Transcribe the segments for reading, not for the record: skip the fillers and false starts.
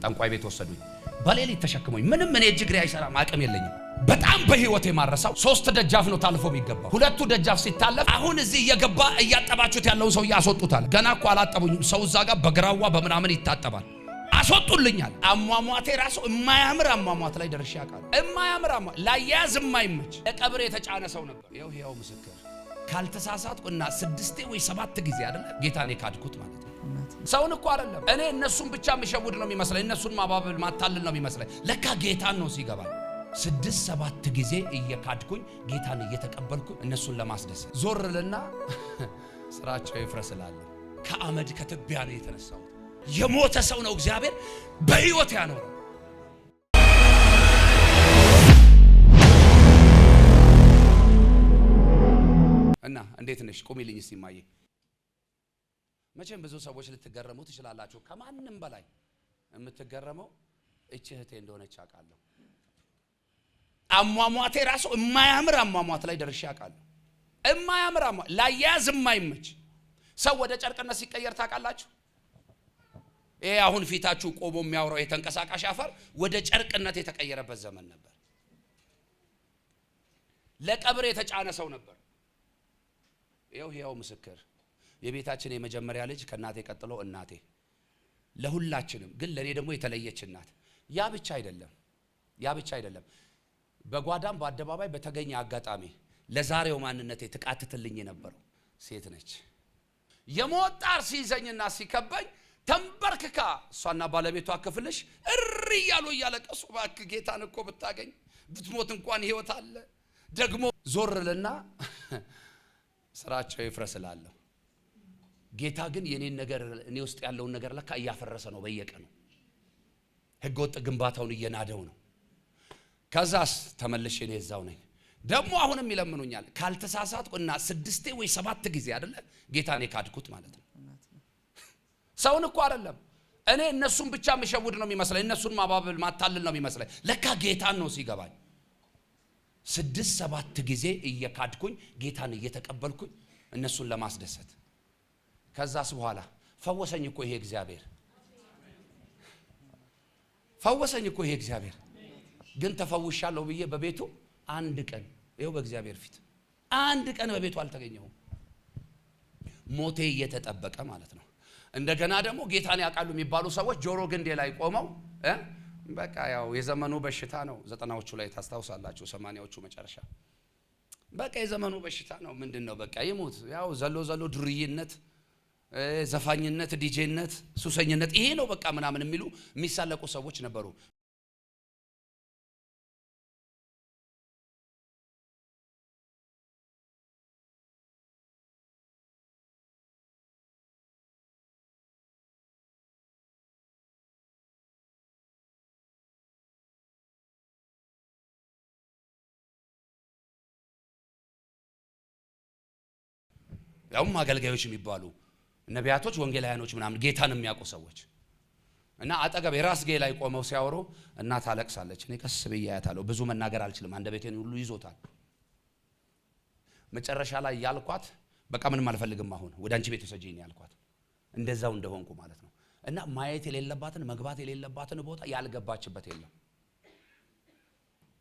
ጠንቋይ ቤት ወሰዱኝ። በሌሊት ተሸክሞኝ ምንም እኔ እጅግሬ አይሰራም አቅም የለኝም። በጣም በህይወት የማረሳው 3 ደጃፍ ነው ታልፎ የሚገባው። 2ቱ ደጃፍ ሲታለፍ አሁን እዚህ እየገባ እያጠባችሁት ያለውን ሰው ያስወጡታል። ገና እኮ አላጠቡኝም። ሰው እዛ ጋር በግራዋ በምናምን ይታጠባል። አስወጡልኛል። አሟሟቴ ራሱ የማያምር አሟሟት ላይ ደርሼ አውቃለሁ። የማያምር ላያዝ የማይመች ለቀብር የተጫነ ሰው ነበር። ይኸው ሕያው ምስክር ካልተሳሳትኩ እና 6 ወይ 7 ጊዜ አይደለ ጌታን የካድኩት ማለት ነው። ሰውን እኮ አይደለም እኔ እነሱን ብቻ የሚሸውድ ነው የሚመስለኝ፣ እነሱን ማባበል ማታለል ነው የሚመስለኝ። ለካ ጌታን ነው ሲገባኝ 6-7 ጊዜ እየካድኩኝ ጌታን እየተቀበልኩኝ እነሱን ለማስደሰት ዞርልና ስራቸው ይፍረስላል። ከአመድ ከትቢያ ነው የተነሳው። የሞተ ሰው ነው እግዚአብሔር በህይወት ያኖረው። እና እንዴት ነሽ? ቁሚልኝ እስቲ ማየ። መቼም ብዙ ሰዎች ልትገረሙ ትችላላችሁ። ከማንም በላይ የምትገረመው እቺ እህቴ እንደሆነች አውቃለሁ። አሟሟቴ ራሱ የማያምር አሟሟት ላይ ደርሼ አውቃለሁ። የማያምር ላያዝ የማይመች ሰው ወደ ጨርቅነት ሲቀየር ታውቃላችሁ። ይሄ አሁን ፊታችሁ ቆሞ የሚያወራው የተንቀሳቃሽ አፈር ወደ ጨርቅነት የተቀየረበት ዘመን ነበር። ለቀብር የተጫነ ሰው ነበር። ይኸው ሕያው ምስክር የቤታችን የመጀመሪያ ልጅ ከእናቴ ቀጥሎ እናቴ፣ ለሁላችንም ግን ለኔ ደግሞ የተለየች እናት። ያ ብቻ አይደለም በጓዳም በአደባባይ በተገኘ አጋጣሚ ለዛሬው ማንነቴ ተቃትትልኝ የነበረው ሴት ነች። የሞት ጣር ሲይዘኝና ሲከበኝ ተንበርክካ እሷና ባለቤቷ ክፍልሽ እሪ እያሉ እያለቀሱ እባክህ ጌታን እኮ ብታገኝ ብትሞት እንኳን ህይወት አለ። ደግሞ ዞርልና ስራቸው ይፍረስላለሁ። ጌታ ግን የኔን ነገር እኔ ውስጥ ያለውን ነገር ለካ እያፈረሰ ነው። በየቀኑ ህገወጥ ግንባታውን እየናደው ነው። ከዛስ ተመልሼ እኔ እዛው ነኝ። ደግሞ አሁንም ይለምኑኛል። ካልተሳሳትኩና 6 ወይ 7 ጊዜ አይደለ ጌታን የካድኩት ማለት ነው። ሰውን እኮ አይደለም እኔ እነሱን ብቻ የሚሸውድ ነው የሚመስለኝ፣ እነሱን ማባበል ማታለል ነው የሚመስለኝ። ለካ ጌታን ነው ሲገባኝ 6-7 ጊዜ እየካድኩኝ ጌታን እየተቀበልኩኝ እነሱን ለማስደሰት። ከዛስ በኋላ ፈወሰኝ እኮ ይሄ እግዚአብሔር፣ ፈወሰኝ እኮ ይሄ እግዚአብሔር። ግን ተፈውሻለሁ ብዬ በቤቱ አንድ ቀን ይኸው በእግዚአብሔር ፊት አንድ ቀን በቤቱ አልተገኘሁም። ሞቴ እየተጠበቀ ማለት ነው። እንደገና ደግሞ ጌታን ያውቃሉ የሚባሉ ሰዎች ጆሮ ግንዴ ላይ ቆመው በቃ ያው የዘመኑ በሽታ ነው። 90ዎቹ ላይ ታስታውሳላችሁ፣ 80ዎቹ መጨረሻ በቃ የዘመኑ በሽታ ነው። ምንድነው በቃ ይሙት፣ ያው ዘሎ ዱርይነት፣ ዘፋኝነት፣ ዲጄነት፣ ሱሰኝነት ይሄ ነው በቃ ምናምን የሚሉ የሚሳለቁ ሰዎች ነበሩ። ያውም አገልጋዮች የሚባሉ ነቢያቶች፣ ወንጌላውያኖች ምናምን ጌታን የሚያውቁ ሰዎች እና አጠገብ የራስጌ ላይ ቆመው ሲያወሩ እናት አለቅሳለች። እኔ ቀስ ብዬ አያታለሁ። ብዙ መናገር አልችልም፣ አንደበቴን ሁሉ ይዞታል። መጨረሻ ላይ ያልኳት በቃ ምንም አልፈልግም፣ አሁን ወደ አንቺ ቤት ወሰጂኝ ያልኳት እንደዛው እንደሆንኩ ማለት ነው። እና ማየት የሌለባትን መግባት የሌለባትን ቦታ ያልገባችበት የለም።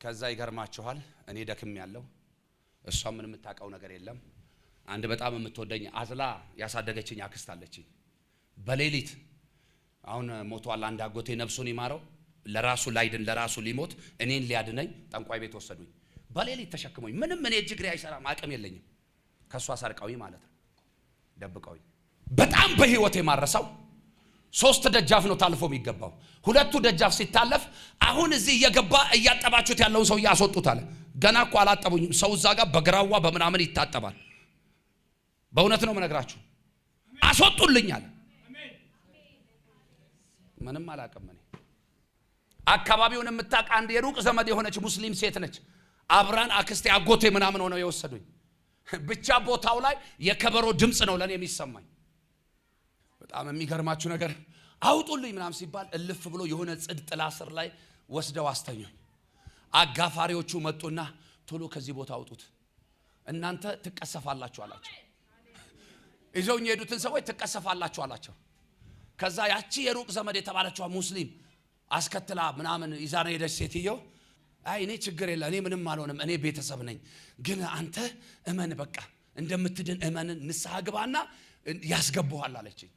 ከዛ ይገርማችኋል እኔ ደክም ያለው እሷ ምንም የምታውቀው ነገር የለም። አንድ በጣም የምትወደኝ አዝላ ያሳደገችኝ አክስት አለችኝ። በሌሊት አሁን ሞቷል አንድ አጎቴ ነፍሱን ይማረው፣ ለራሱ ላይድን ለራሱ ሊሞት እኔን ሊያድነኝ ጠንቋይ ቤት ወሰዱኝ። በሌሊት ተሸክሞኝ ምንም እኔ እጅግሬ አይሰራም አቅም የለኝም። ከሷ ሰርቀውኝ ማለት ነው፣ ደብቀውኝ። በጣም በህይወት የማረሳው 3 ደጃፍ ነው ታልፎ የሚገባው። 2ቱ ደጃፍ ሲታለፍ አሁን እዚህ እየገባ እያጠባችሁት ያለውን ሰው ያስወጡታል። ገና እኮ አላጠቡኝም። ሰው እዛ ጋር በግራዋ በምናምን ይታጠባል። በእውነት ነው የምነግራችሁ። አስወጡልኛል። ምንም አላውቅም እኔ። አካባቢውን የምታውቅ አንድ የሩቅ ዘመድ የሆነች ሙስሊም ሴት ነች። አብራን አክስቴ አጎቴ ምናምን ሆነው የወሰዱኝ። ብቻ ቦታው ላይ የከበሮ ድምፅ ነው ለኔ የሚሰማኝ። በጣም የሚገርማችሁ ነገር አውጡልኝ ምናምን ሲባል እልፍ ብሎ የሆነ ጽድ ጥላ ስር ላይ ወስደው አስተኙኝ። አጋፋሪዎቹ መጡና ቶሎ ከዚህ ቦታ አውጡት፣ እናንተ ትቀሰፋላችሁ አላቸው። ይዘውኝ የሄዱትን ሰዎች ትቀሰፋላችሁ አላቸው። ከዛ ያቺ የሩቅ ዘመድ የተባለችው ሙስሊም አስከትላ ምናምን ይዛና ሄደች ሴትዮ። አይ እኔ ችግር የለ እኔ ምንም አልሆንም እኔ ቤተሰብ ነኝ፣ ግን አንተ እመን በቃ እንደምትድን እመን ንስሐ ግባና ያስገቡሃል አለችኝ።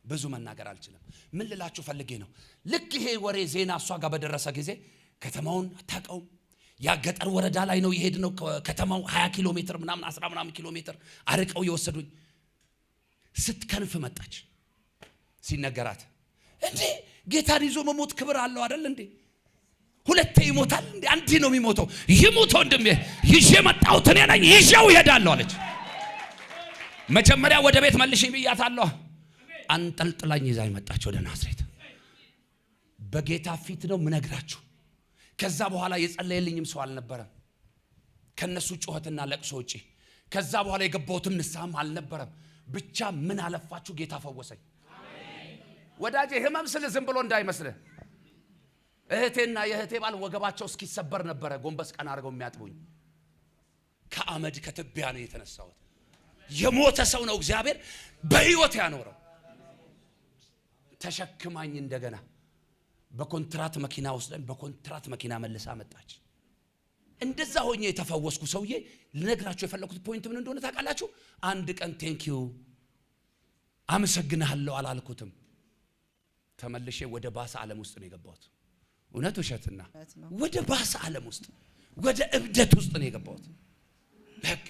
ብዙ መናገር አልችልም። ምን ልላችሁ ፈልጌ ነው፣ ልክ ይሄ ወሬ ዜና እሷ ጋር በደረሰ ጊዜ ከተማውን አታውቀውም። ያ ገጠር ወረዳ ላይ ነው የሄድነው። ከተማው 20 ኪሎ ሜትር ምናምን 10 ምናምን ኪሎ ሜትር አርቀው የወሰዱኝ። ስትከንፍ መጣች። ሲነገራት እንዴ ጌታን ይዞ መሞት ክብር አለው አይደል እንዴ? ሁለቴ ይሞታል እንዴ? አንዴ ነው የሚሞተው። ይሞት ወንድሜ፣ ይዤ መጣሁት እኔ ነኝ፣ ይዤው እሄዳለሁ አለች። መጀመሪያ ወደ ቤት መልሽኝ ብያታለሁ። አንጠልጥላኝ ይዛኝ መጣች ወደ ናዝሬት። በጌታ ፊት ነው ምነግራችሁ። ከዛ በኋላ የጸለየልኝም ሰው አልነበረም ከነሱ ጩኸትና ለቅሶ ውጪ። ከዛ በኋላ የገባሁትም ንስሐም አልነበረም። ብቻ ምን አለፋችሁ ጌታ ፈወሰኝ። ወዳጄ ህመም ስለ ዝም ብሎ እንዳይመስልህ። እህቴና የእህቴ ባል ወገባቸው እስኪሰበር ነበረ ጎንበስ ቀና አድርገው የሚያጥቡኝ። ከአመድ ከትቢያ ነው የተነሳሁት። የሞተ ሰው ነው እግዚአብሔር በህይወት ያኖረው። ተሸክማኝ እንደገና በኮንትራት መኪና ወስደን በኮንትራት መኪና መልሳ መጣች። እንደዛ ሆኜ የተፈወስኩ ሰውዬ ልነግራችሁ የፈለኩት ፖይንት ምን እንደሆነ ታውቃላችሁ? አንድ ቀን ቴንኪዩ አመሰግናለሁ አላልኩትም። ተመልሼ ወደ ባሰ ዓለም ውስጥ ነው የገባሁት። እውነት ውሸትና ወደ ባሰ ዓለም ውስጥ ወደ እብደት ውስጥ ነው የገባሁት። በቃ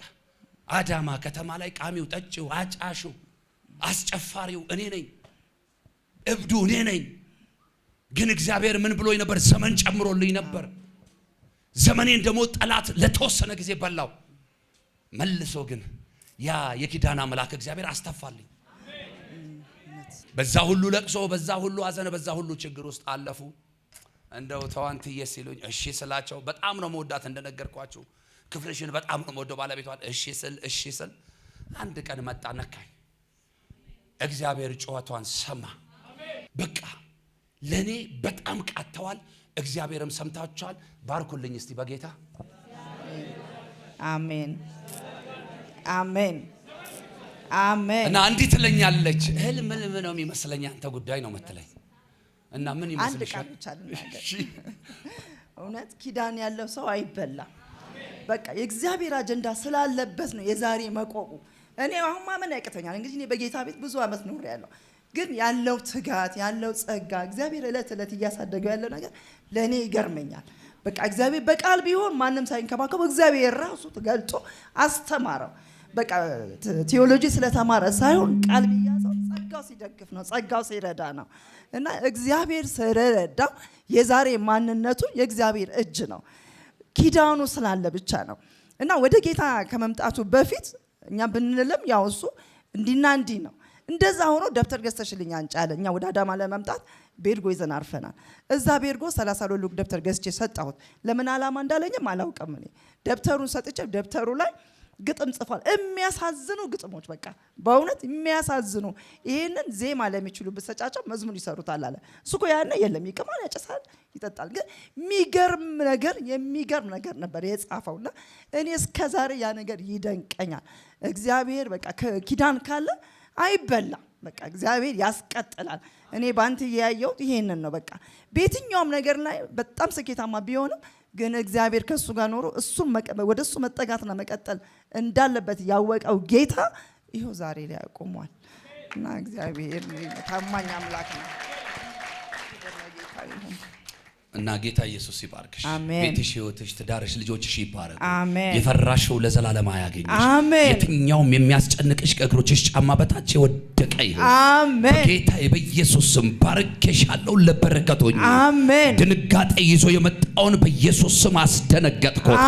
አዳማ ከተማ ላይ ቃሚው፣ ጠጪው፣ አጫሹ፣ አስጨፋሪው እኔ ነኝ። እብዱ እኔ ነኝ። ግን እግዚአብሔር ምን ብሎኝ ነበር? ዘመን ጨምሮልኝ ነበር። ዘመኔን ደግሞ ጠላት ለተወሰነ ጊዜ በላው። መልሶ ግን ያ የኪዳን አምላክ እግዚአብሔር አስተፋልኝ። በዛ ሁሉ ለቅሶ፣ በዛ ሁሉ አዘነ፣ በዛ ሁሉ ችግር ውስጥ አለፉ። እንደው ተዋንትዬ ሲሉኝ እሺ ስላቸው፣ በጣም ነው መወዳት እንደነገርኳችሁ። ክፍልሽን በጣም ነው መወደው ባለቤቷን። እሺ ስል አንድ ቀን መጣ ነካኝ። እግዚአብሔር ጩኸቷን ሰማ። በቃ ለኔ በጣም ቃተዋል። እግዚአብሔርም ሰምታችኋል። ባርኩልኝ እስቲ በጌታ አሜን አሜን አሜን። እና እንዲህ ትለኛለች፣ ህልም ነው የሚመስለኝ አንተ ጉዳይ ነው የምትለኝ። እና ምን ይመስልሻል? አንድ ቃል ብቻ ልናገር። እውነት ኪዳን ያለው ሰው አይበላም። በቃ የእግዚአብሔር አጀንዳ ስላለበት ነው የዛሬ መቆቁ። እኔ አሁን ማመን ያቅተኛል። እንግዲህ እኔ በጌታ ቤት ብዙ አመት ኖር ያለው፣ ግን ያለው ትጋት ያለው ጸጋ እግዚአብሔር እለት እለት እያሳደገው ያለው ነገር ለኔ ይገርመኛል። በቃ እግዚአብሔር በቃል ቢሆን ማንንም ሳይንከባከበው እግዚአብሔር ራሱ ተገልጦ አስተማረው። በቃ ቴዎሎጂ ስለተማረ ሳይሆን ቃል ቢያዘው ጸጋው ሲደግፍ ነው፣ ጸጋው ሲረዳ ነው። እና እግዚአብሔር ስለረዳው የዛሬ ማንነቱ የእግዚአብሔር እጅ ነው፣ ኪዳኑ ስላለ ብቻ ነው። እና ወደ ጌታ ከመምጣቱ በፊት እኛ ብንልም ያው እሱ እንዲና እንዲ ነው። እንደዛ ሆኖ ደብተር ገዝተሽልኝ አንጪ አለ። እኛ ወደ አዳማ ለመምጣት ቤርጎ ይዘን አርፈናል። እዛ ቤርጎ 30 ሉክ ደብተር ገዝቼ ሰጣሁት። ለምን ዓላማ እንዳለኝም አላውቅም። እኔ ደብተሩን ሰጥቼ ደብተሩ ላይ ግጥም ጽፏል። የሚያሳዝኑ ግጥሞች፣ በቃ በእውነት የሚያሳዝኑ። ይሄንን ዜማ ለሚችሉ በሰጫጫው መዝሙር ይሰሩታል አለ። እሱ እኮ ያነ የለም፣ ይቅማል፣ ያጨሳል፣ ይጠጣል። ግን የሚገርም ነገር ነበር የጻፈውና እኔ እስከዛሬ ያ ነገር ይደንቀኛል። እግዚአብሔር በቃ ኪዳን ካለ አይበላም። በቃ እግዚአብሔር ያስቀጥላል። እኔ ባንተ ያየሁት ይሄንን ነው። በቃ በየትኛውም ነገር ላይ በጣም ስኬታማ ቢሆንም ግን እግዚአብሔር ከሱ ጋር ኖሮ ወደሱ መጠጋትና መቀጠል እንዳለበት ያወቀው ጌታ ይሄው ዛሬ ላይ ያቆሟል። እና እግዚአብሔር ታማኝ አምላክ ነው። እና ጌታ ኢየሱስ ይባርክሽ። ቤትሽ፣ ህይወትሽ፣ ትዳርሽ፣ ልጆችሽ ይባረኩ። የፈራሽው ለዘላለም አያገኝሽ። የትኛውም የሚያስጨንቅሽ ከእግሮችሽ ጫማ በታች የወደቀ ይሁን። አሜን። ጌታ በኢየሱስ ስም ባርኬሻለሁ። ለበረከቶኝ ድንጋጤ ይዞ የመጣውን በኢየሱስ ስም አስደነገጥኩት።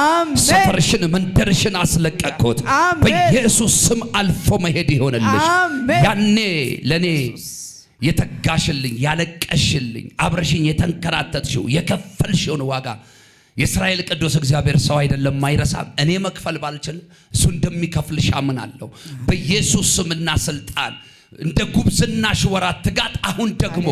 ሰፈርሽን፣ መንደርሽን አስለቀቅኩት። በኢየሱስ ስም አልፎ መሄድ ይሆንልሽ። ያኔ ለኔ የተጋሽልኝ፣ ያለቀሽልኝ፣ አብረሽኝ የተንከራተትሽው የከፈልሽውን ዋጋ የእስራኤል ቅዱስ እግዚአብሔር ሰው አይደለም አይረሳም። እኔ መክፈል ባልችል እሱ እንደሚከፍልሽ አምናለሁ። በኢየሱስ ስምና ስልጣን እንደ ጉብዝናሽ ወራት ትጋት አሁን ደግሞ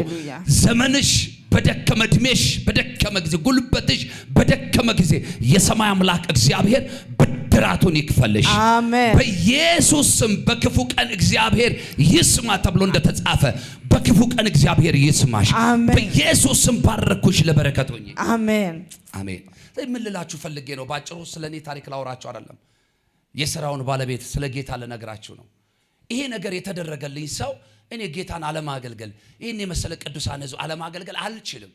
ዘመንሽ በደከመ እድሜሽ በደከመ ጊዜ ጉልበትሽ በደከመ ጊዜ የሰማይ አምላክ እግዚአብሔር ብድራቱን ይክፈልሽ። አሜን። በኢየሱስ ስም በክፉ ቀን እግዚአብሔር ይስማ ተብሎ እንደተጻፈ በክፉ ቀን እግዚአብሔር ይስማሽ። አሜን። በኢየሱስ ስም ባረኩሽ ለበረከት ሆኜ። አሜን አሜን። ምን ልላችሁ ፈልጌ ነው? ባጭሩ ስለኔ ታሪክ ላወራችሁ አይደለም። የሥራውን ባለቤት ስለ ጌታ ልነግራችሁ ነው። ይሄ ነገር የተደረገልኝ ሰው እኔ ጌታን አለማገልገል፣ ይሄን የመሰለ ቅዱሳን ሕዝብ አለማገልገል አልችልም።